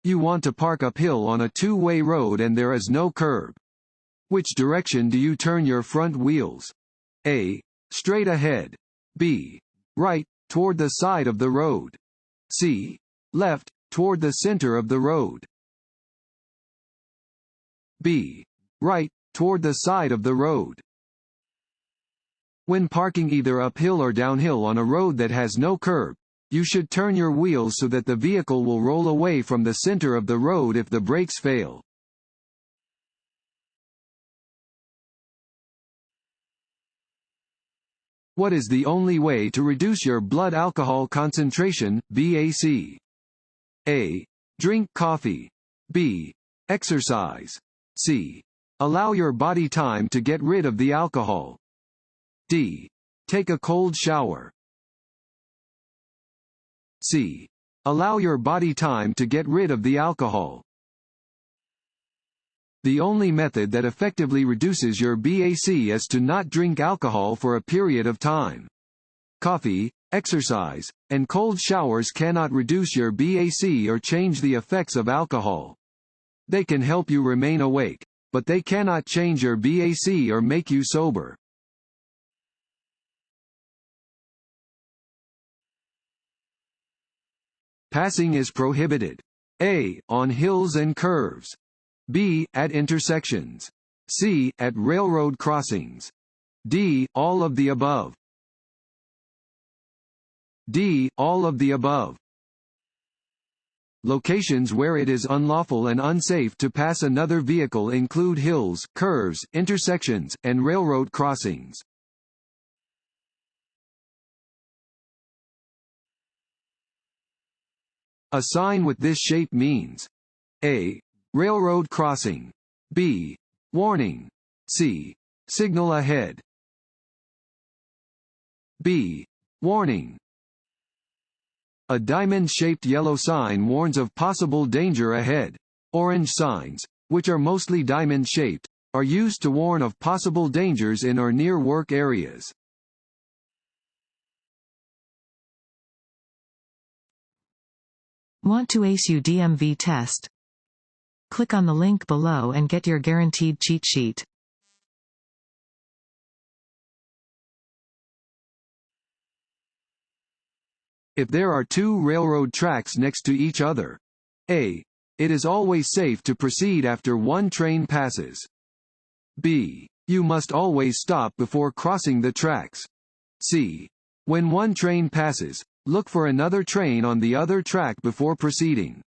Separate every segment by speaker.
Speaker 1: You want to park uphill on a two-way road and there is no curb. Which direction do you turn your front wheels? A. Straight ahead. B. Right, toward the side of the road. C. Left, toward the center of the road. B. Right, toward the side of the road. When parking either uphill or downhill on a road that has no curb, you should turn your wheels so that the vehicle will roll away from the center of the road if the brakes fail. What is the only way to reduce your blood alcohol concentration, BAC? A. Drink coffee. B. Exercise. C. Allow your body time to get rid of the alcohol. D. Take a cold shower. C. Allow your body time to get rid of the alcohol. The only method that effectively reduces your BAC is to not drink alcohol for a period of time. Coffee, exercise, and cold showers cannot reduce your BAC or change the effects of alcohol. They can help you remain awake, but they cannot change your BAC or make you sober. Passing is prohibited. A. On hills and curves. B. At intersections. C. At railroad crossings. D. All of the above. D. All of the above. Locations where it is unlawful and unsafe to pass another vehicle include hills, curves, intersections, and railroad crossings. A sign with this shape means A. Railroad crossing. B. Warning. C. Signal ahead. B. Warning. A diamond-shaped yellow sign warns of possible danger ahead. Orange signs, which are mostly diamond-shaped, are used to warn of possible dangers in or near work areas.
Speaker 2: Want to ace your DMV test? Click on the link below and get your guaranteed cheat sheet.
Speaker 1: If there are two railroad tracks next to each other, A. It is always safe to proceed after one train passes. B. You must always stop before crossing the tracks. C. When one train passes, look for another train on the other track before proceeding.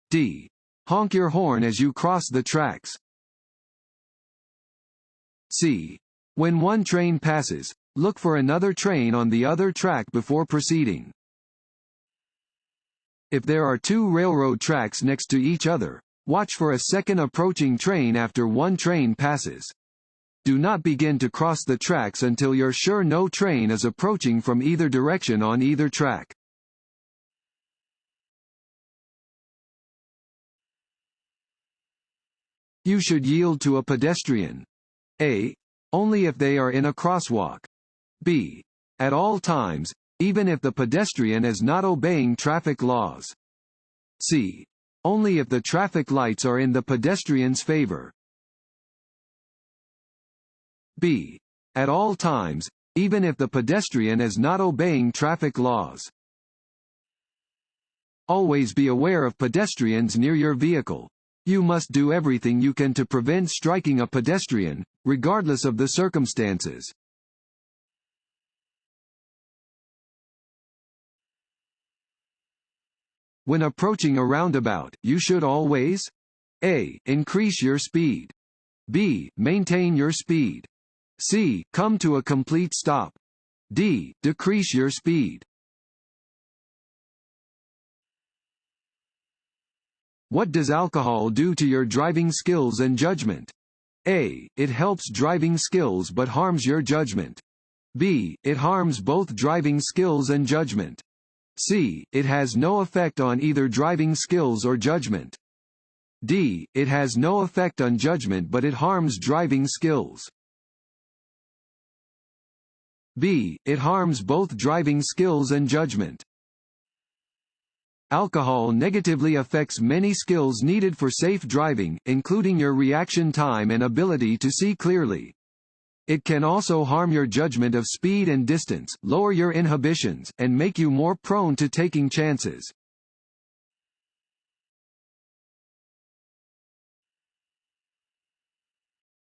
Speaker 1: D. Honk your horn as you cross the tracks. C. When one train passes, look for another train on the other track before proceeding. If there are two railroad tracks next to each other, watch for a second approaching train after one train passes. Do not begin to cross the tracks until you're sure no train is approaching from either direction on either track. You should yield to a pedestrian. A. Only if they are in a crosswalk. B. At all times, even if the pedestrian is not obeying traffic laws. C. Only if the traffic lights are in the pedestrian's favor. B. At all times, even if the pedestrian is not obeying traffic laws. Always be aware of pedestrians near your vehicle. You must do everything you can to prevent striking a pedestrian, regardless of the circumstances. When approaching a roundabout, you should always A. Increase your speed. B. Maintain your speed. C. Come to a complete stop. D. Decrease your speed. What does alcohol do to your driving skills and judgment? A. It helps driving skills but harms your judgment. B. It harms both driving skills and judgment. C. It has no effect on either driving skills or judgment. D. It has no effect on judgment but it harms driving skills. B. It harms both driving skills and judgment. Alcohol negatively affects many skills needed for safe driving, including your reaction time and ability to see clearly. It can also harm your judgment of speed and distance, lower your inhibitions, and make you more prone to taking chances.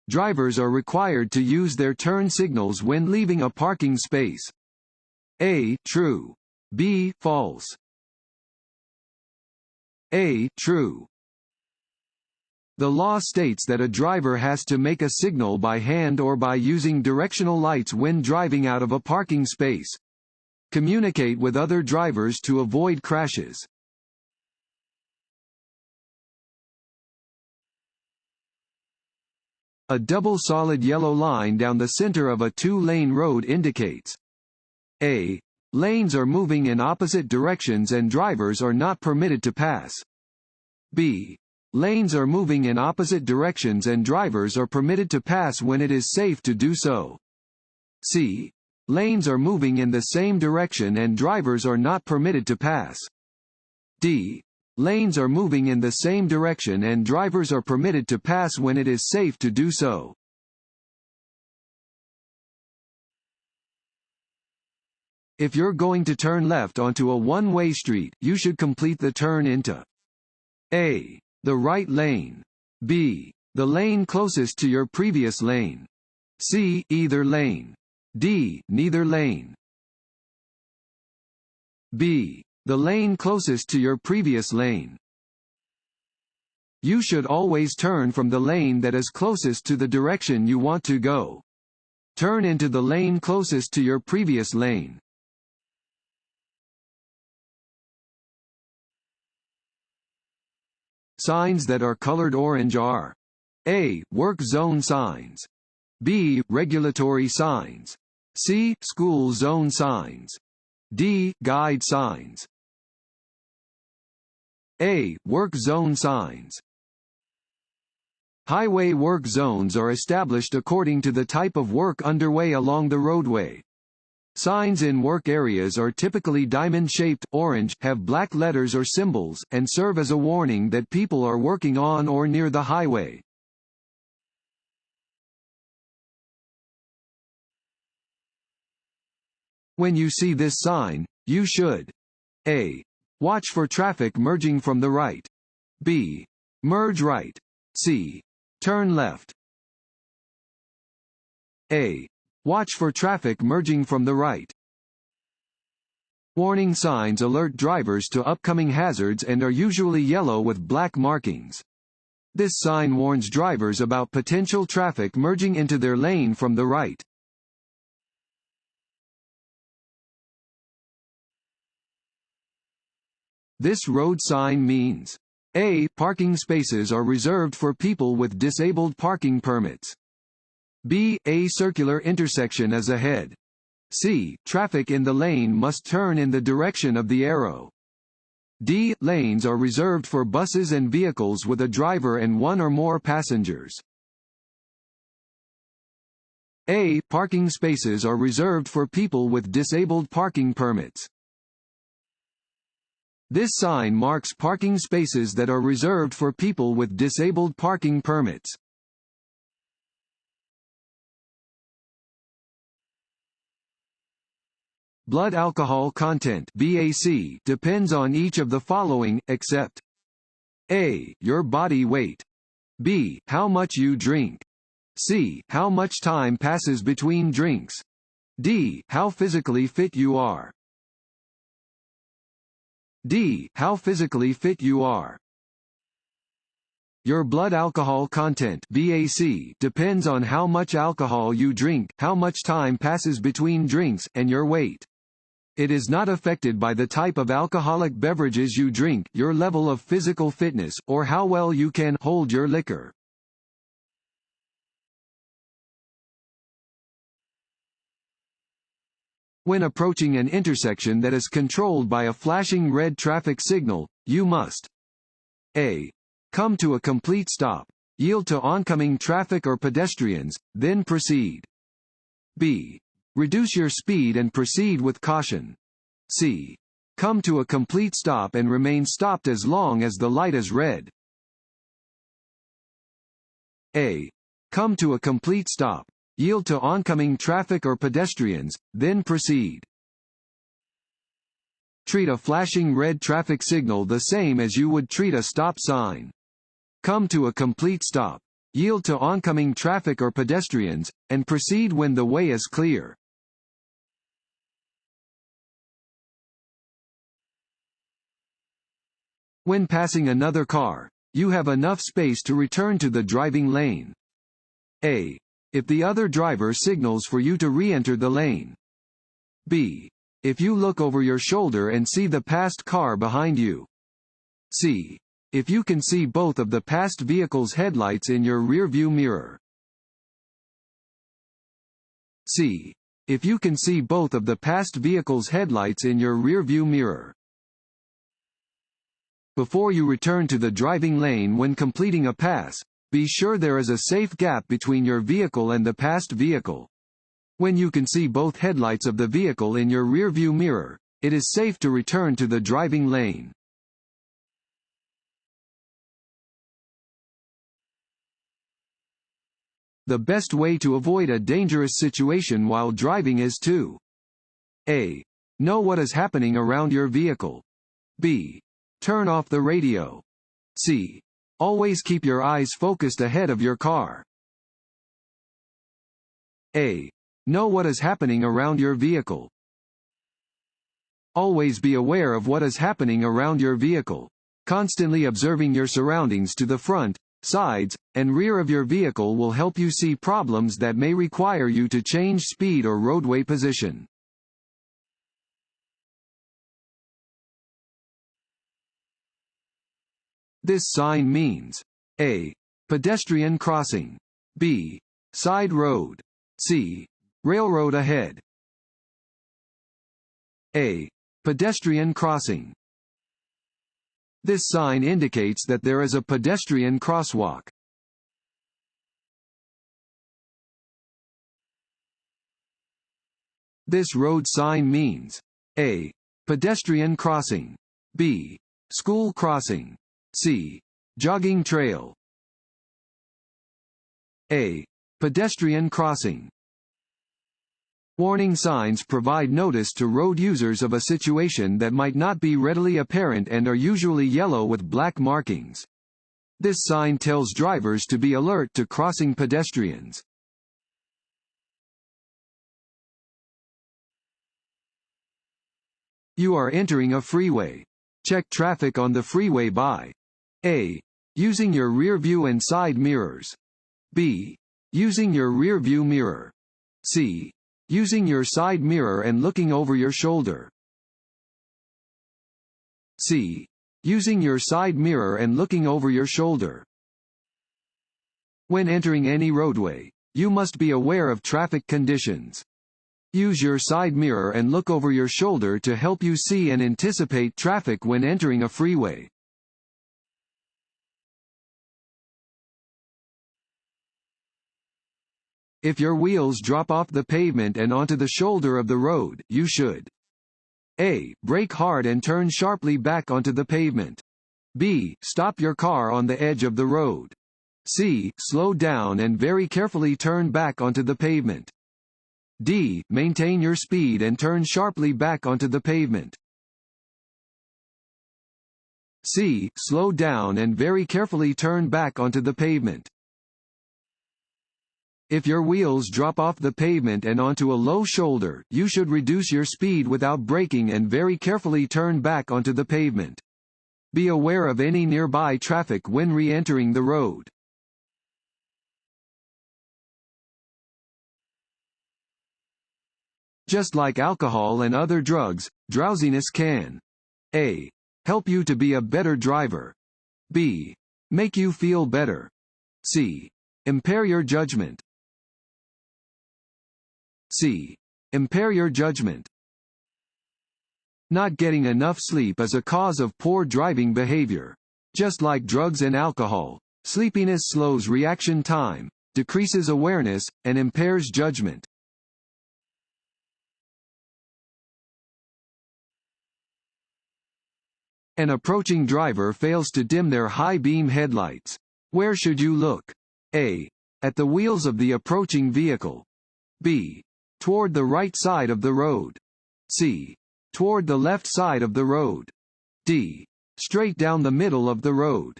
Speaker 1: Drivers are required to use their turn signals when leaving a parking space. A. True. B. False. A. True. The law states that a driver has to make a signal by hand or by using directional lights when driving out of a parking space. Communicate with other drivers to avoid crashes. A double solid yellow line down the center of a two-lane road indicates A. Lanes are moving in opposite directions and drivers are not permitted to pass. B. Lanes are moving in opposite directions and drivers are permitted to pass when it is safe to do so. C. Lanes are moving in the same direction and drivers are not permitted to pass. D. Lanes are moving in the same direction and drivers are permitted to pass when it is safe to do so. If you're going to turn left onto a one-way street, you should complete the turn into A. The right lane. B. The lane closest to your previous lane. C. Either lane. D. Neither lane. B. The lane closest to your previous lane. You should always turn from the lane that is closest to the direction you want to go. Turn into the lane closest to your previous lane. Signs that are colored orange are A. Work zone signs. B. Regulatory signs. C. School zone signs. D. Guide signs. A. Work zone signs. Highway work zones are established according to the type of work underway along the roadway. Signs in work areas are typically diamond-shaped, orange, have black letters or symbols, and serve as a warning that people are working on or near the highway. When you see this sign, you should A. Watch for traffic merging from the right. B. Merge right. C. Turn left. A. Watch for traffic merging from the right. Warning signs alert drivers to upcoming hazards and are usually yellow with black markings. This sign warns drivers about potential traffic merging into their lane from the right. This road sign means A. Parking spaces are reserved for people with disabled parking permits. B. A circular intersection is ahead. C. Traffic in the lane must turn in the direction of the arrow. D. Lanes are reserved for buses and vehicles with a driver and one or more passengers. A. Parking spaces are reserved for people with disabled parking permits. This sign marks parking spaces that are reserved for people with disabled parking permits. Blood alcohol content (BAC) depends on each of the following, except A. Your body weight. B. How much you drink. C. How much time passes between drinks. D. How physically fit you are. D. How physically fit you are. Your blood alcohol content (BAC) depends on how much alcohol you drink, how much time passes between drinks, and your weight. It is not affected by the type of alcoholic beverages you drink, your level of physical fitness, or how well you can hold your liquor. When approaching an intersection that is controlled by a flashing red traffic signal, you must A. Come to a complete stop. Yield to oncoming traffic or pedestrians, then proceed. B. Reduce your speed and proceed with caution. C. Come to a complete stop and remain stopped as long as the light is red. A. Come to a complete stop. Yield to oncoming traffic or pedestrians, then proceed. Treat a flashing red traffic signal the same as you would treat a stop sign. Come to a complete stop. Yield to oncoming traffic or pedestrians, and proceed when the way is clear. When passing another car, you have enough space to return to the driving lane. A. If the other driver signals for you to re-enter the lane. B. If you look over your shoulder and see the passed car behind you. C. If you can see both of the passed vehicle's headlights in your rearview mirror. C. If you can see both of the passed vehicle's headlights in your rearview mirror. Before you return to the driving lane when completing a pass, be sure there is a safe gap between your vehicle and the passed vehicle. When you can see both headlights of the vehicle in your rearview mirror, it is safe to return to the driving lane. The best way to avoid a dangerous situation while driving is to A. Know what is happening around your vehicle. B. Turn off the radio. C. Always keep your eyes focused ahead of your car. A. Know what is happening around your vehicle. Always be aware of what is happening around your vehicle. Constantly observing your surroundings to the front, sides, and rear of your vehicle will help you see problems that may require you to change speed or roadway position. This sign means A. Pedestrian crossing. B. Side road. C. Railroad ahead. A. Pedestrian crossing. This sign indicates that there is a pedestrian crosswalk. This road sign means A. Pedestrian crossing. B. School crossing. C. Jogging trail. A. Pedestrian crossing. Warning signs provide notice to road users of a situation that might not be readily apparent and are usually yellow with black markings. This sign tells drivers to be alert to crossing pedestrians. You are entering a freeway. Check traffic on the freeway by A. Using your rear view and side mirrors. B. Using your rear view mirror. C. Using your side mirror and looking over your shoulder. C. Using your side mirror and looking over your shoulder. When entering any roadway, you must be aware of traffic conditions. Use your side mirror and look over your shoulder to help you see and anticipate traffic when entering a freeway. If your wheels drop off the pavement and onto the shoulder of the road, you should A. Brake hard and turn sharply back onto the pavement. B. Stop your car on the edge of the road. C. Slow down and very carefully turn back onto the pavement. D. Maintain your speed and turn sharply back onto the pavement. C. Slow down and very carefully turn back onto the pavement. If your wheels drop off the pavement and onto a low shoulder, you should reduce your speed without braking and very carefully turn back onto the pavement. Be aware of any nearby traffic when re-entering the road. Just like alcohol and other drugs, drowsiness can A. Help you to be a better driver. B. Make you feel better. C. Impair your judgment. C. Impair your judgment. Not getting enough sleep is a cause of poor driving behavior. Just like drugs and alcohol, sleepiness slows reaction time, decreases awareness, and impairs judgment. An approaching driver fails to dim their high-beam headlights. Where should you look? A. At the wheels of the approaching vehicle. B. Toward the right side of the road. C. Toward the left side of the road. D. Straight down the middle of the road.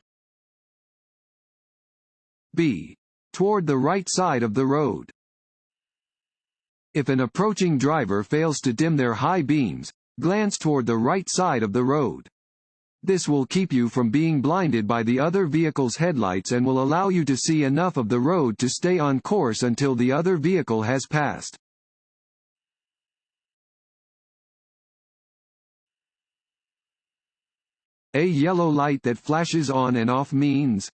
Speaker 1: B. Toward the right side of the road. If an approaching driver fails to dim their high beams, glance toward the right side of the road. This will keep you from being blinded by the other vehicle's headlights and will allow you to see enough of the road to stay on course until the other vehicle has passed. A yellow light that flashes on and off means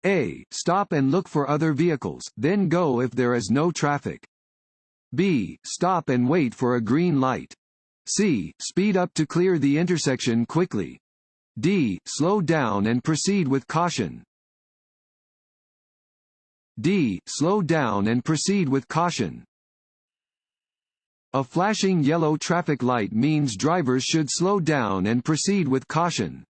Speaker 1: A. Stop and look for other vehicles, then go if there is no traffic. B. Stop and wait for a green light. C. Speed up to clear the intersection quickly. D. Slow down and proceed with caution. D. Slow down and proceed with caution. A flashing yellow traffic light means drivers should slow down and proceed with caution.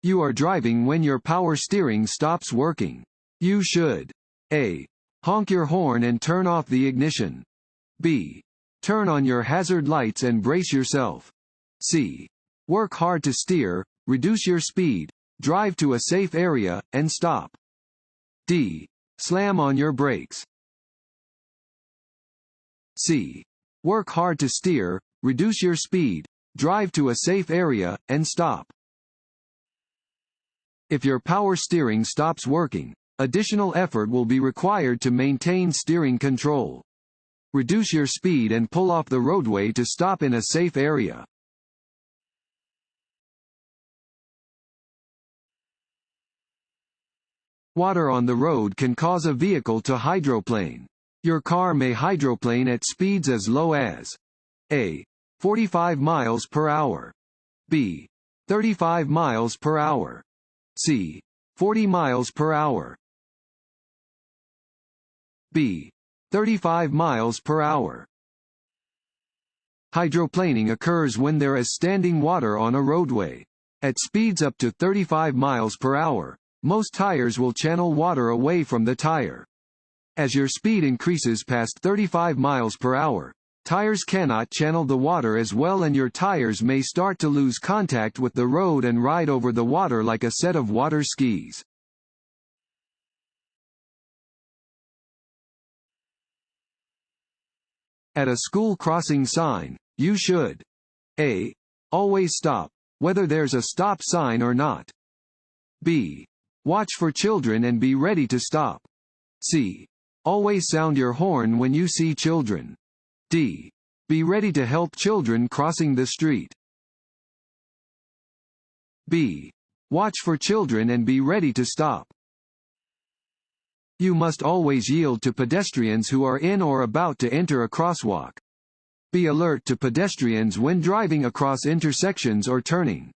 Speaker 1: You are driving when your power steering stops working. You should A. Honk your horn and turn off the ignition. B. Turn on your hazard lights and brace yourself. C. Work hard to steer, reduce your speed, drive to a safe area, and stop. D. Slam on your brakes. C. Work hard to steer, reduce your speed, drive to a safe area, and stop. If your power steering stops working, additional effort will be required to maintain steering control. Reduce your speed and pull off the roadway to stop in a safe area. Water on the road can cause a vehicle to hydroplane. Your car may hydroplane at speeds as low as A. 45 miles per hour. B. 35 miles per hour. C. 40 miles per hour. B. 35 miles per hour. Hydroplaning occurs when there is standing water on a roadway. At speeds up to 35 miles per hour, most tires will channel water away from the tire. As your speed increases past 35 miles per hour, tires cannot channel the water as well and your tires may start to lose contact with the road and ride over the water like a set of water skis. At a school crossing sign, you should A. Always stop, whether there's a stop sign or not. B. Watch for children and be ready to stop. C. Always sound your horn when you see children. D. Be ready to help children crossing the street. B. Watch for children and be ready to stop. You must always yield to pedestrians who are in or about to enter a crosswalk. Be alert to pedestrians when driving across intersections or turning.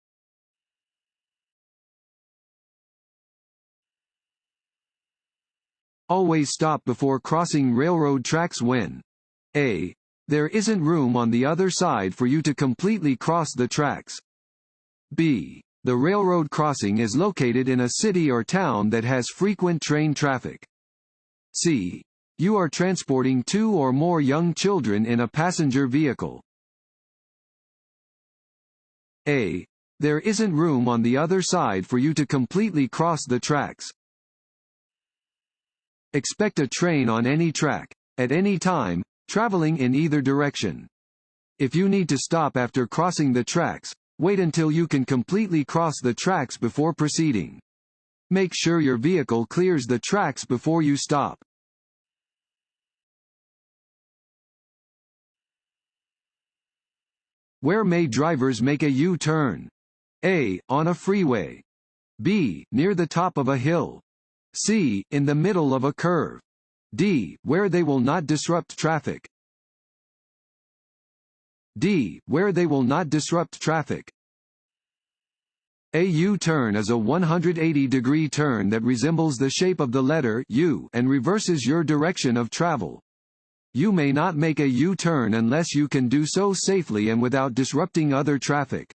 Speaker 1: Always stop before crossing railroad tracks when A. There isn't room on the other side for you to completely cross the tracks. B. The railroad crossing is located in a city or town that has frequent train traffic. C. You are transporting 2 or more young children in a passenger vehicle. A. There isn't room on the other side for you to completely cross the tracks. Expect a train on any track, at any time, traveling in either direction. If you need to stop after crossing the tracks, wait until you can completely cross the tracks before proceeding. Make sure your vehicle clears the tracks before you stop. Where may drivers make a U-turn? A. On a freeway. B. Near the top of a hill. C. In the middle of a curve. D. Where they will not disrupt traffic. D. Where they will not disrupt traffic. A U-turn is a 180-degree turn that resembles the shape of the letter U and reverses your direction of travel. You may not make a U-turn unless you can do so safely and without disrupting other traffic.